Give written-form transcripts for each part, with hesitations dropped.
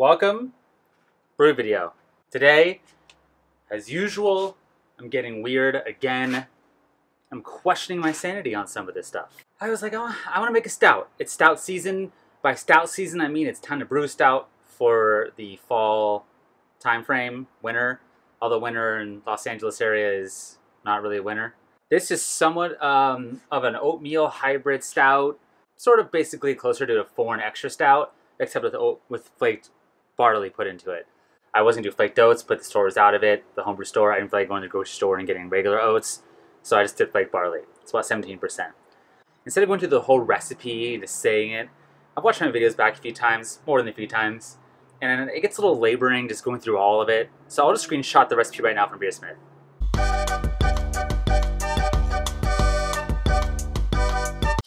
Welcome, brew video. Today, as usual, I'm getting weird again. I'm questioning my sanity on some of this stuff. I was like, oh, I want to make a stout. It's stout season. By stout season, I mean it's time to brew stout for the fall time frame, winter. Although winter in Los Angeles area is not really a winter. This is somewhat of an oatmeal hybrid stout, sort of basically closer to a foreign extra stout, except with flaked barley put into it. I was going to do flaked oats, but the store was out of it, the homebrew store. I didn't feel like going to the grocery store and getting regular oats, so I just did flaked barley. It's about 17%. Instead of going through the whole recipe and just saying it, I've watched my videos back a few times, more than a few times, and it gets a little laboring just going through all of it. So I'll just screenshot the recipe right now from Beersmith.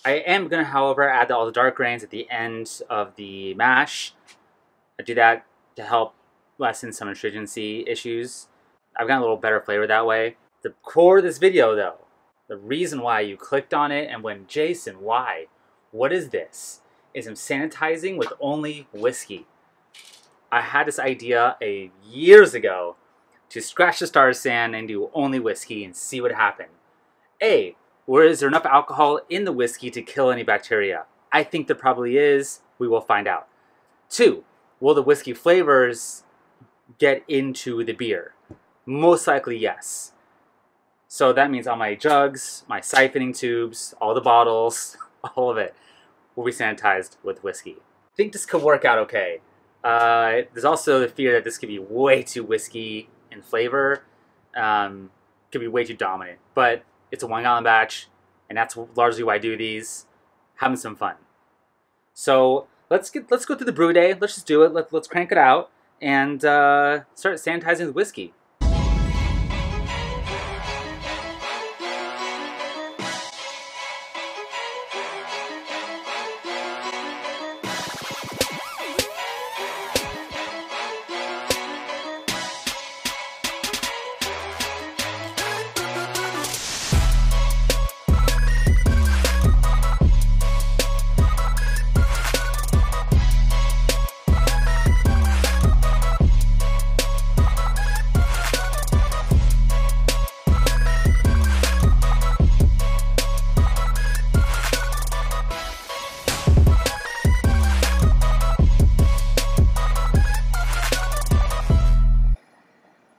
I am going to, however, add all the dark grains at the end of the mash. I do that to help lessen some astringency issues. I've gotten a little better flavor that way. The core of this video, though, the reason why you clicked on it and went, Jason, why? What is this? Is I'm sanitizing with only whiskey. I had this idea years ago to scratch the starter sand and do only whiskey and see what happened. Is there enough alcohol in the whiskey to kill any bacteria? I think there probably is. We will find out. 2, will the whiskey flavors get into the beer? Most likely yes. So that means all my jugs, my siphoning tubes, all the bottles, all of it will be sanitized with whiskey. I think this could work out okay. There's also the fear that this could be way too whiskey in flavor. Could be way too dominant. But it's a 1 gallon batch, and that's largely why I do these. Having some fun. So let's go through the brew day. Let's just do it. Let's crank it out and start sanitizing the whiskey.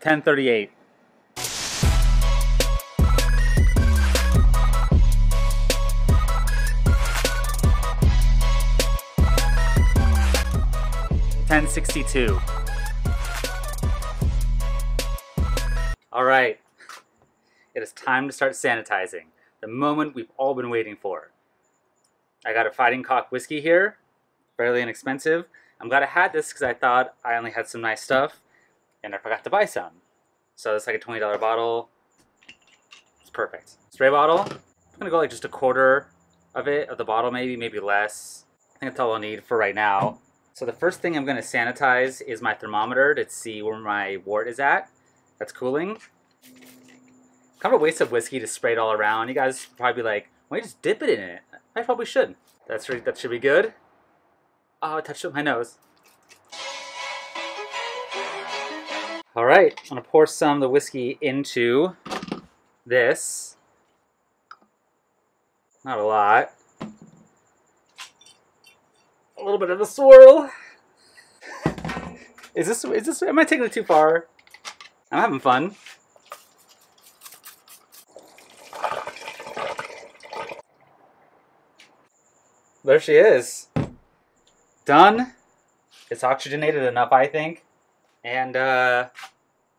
$10.38. $10.62. All right, it is time to start sanitizing. The moment we've all been waiting for. I got a Fighting Cock whiskey here, fairly inexpensive. I'm glad I had this because I thought I only had some nice stuff. And I forgot to buy some. So it's like a $20 bottle. It's perfect. Spray bottle. I'm gonna go like just a quarter of the bottle maybe less. I think that's all I'll need for right now. So the first thing I'm gonna sanitize is my thermometer to see where my wort is at. That's cooling. Kind of a waste of whiskey to spray it all around. You guys probably be like, why don't you just dip it in it? I probably should. That should be good. Oh, I touched it with my nose. All right, I'm gonna pour some of the whiskey into this. Not a lot. A little bit of a swirl. Am I taking it too far? I'm having fun. There she is. Done. It's oxygenated enough, I think. And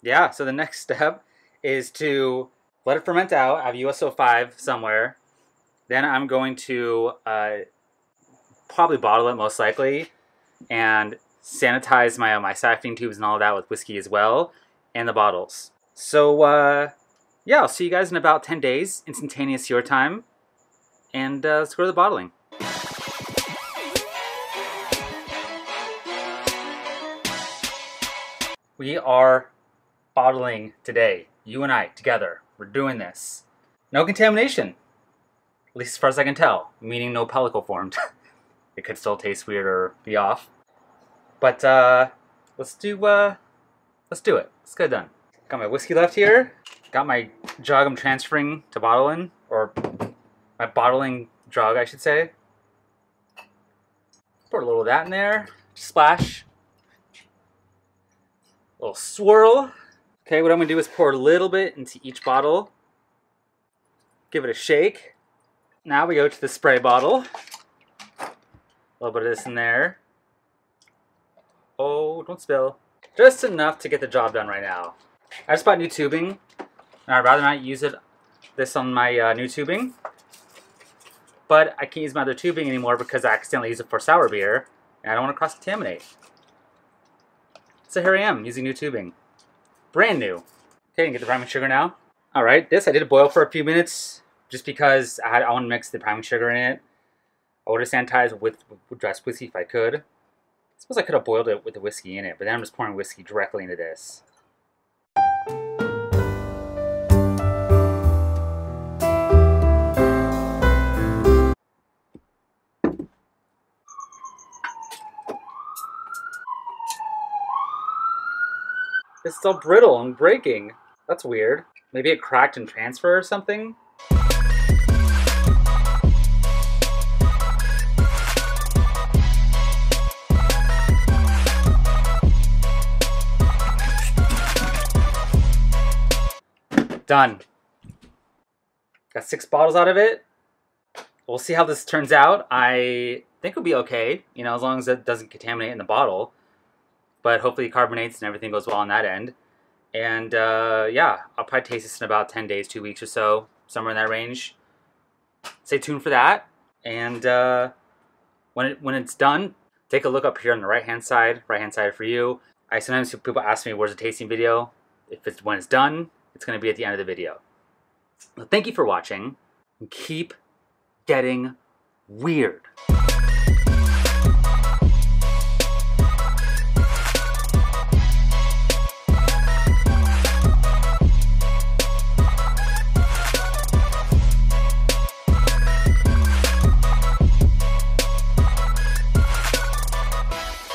yeah, so the next step is to let it ferment out. I have USO5 somewhere. Then I'm going to probably bottle it most likely and sanitize my siphoning tubes and all of that with whiskey as well, and the bottles. So yeah, I'll see you guys in about 10 days, instantaneous your time, and let's go to the bottling. We are bottling today. You and I, together. We're doing this. No contamination. At least as far as I can tell. Meaning no pellicle formed. It could still taste weird or be off. But let's do it. Let's get it done. Got my whiskey left here. Got my jug I'm transferring to bottling, or my bottling jug, I should say. Pour a little of that in there. Splash. A little swirl. Okay, what I'm gonna do is pour a little bit into each bottle. Give it a shake. Now we go to the spray bottle. A little bit of this in there. Oh, don't spill. Just enough to get the job done right now. I just bought new tubing, and I'd rather not use this on my new tubing. But I can't use my other tubing anymore because I accidentally used it for sour beer, and I don't want to cross-contaminate. So here I am, using new tubing. Brand new. Okay, and get the priming sugar now. Alright, this I did boil for a few minutes, just because I want to mix the priming sugar in it. I would have sanitized with just whiskey if I could. I suppose I could have boiled it with the whiskey in it, but then I'm just pouring whiskey directly into this. It's still brittle and breaking. That's weird. Maybe it cracked in transfer or something? Done. Got 6 bottles out of it. We'll see how this turns out. I think it'll be okay, you know, as long as it doesn't contaminate in the bottle. But hopefully it carbonates and everything goes well on that end. And yeah, I'll probably taste this in about 10 days, 2 weeks or so, somewhere in that range. Stay tuned for that. And when it's done, take a look up here on the right-hand side for you. I sometimes people ask me, where's the tasting video? When it's done, it's going to be at the end of the video. Well, thank you for watching, and keep getting weird.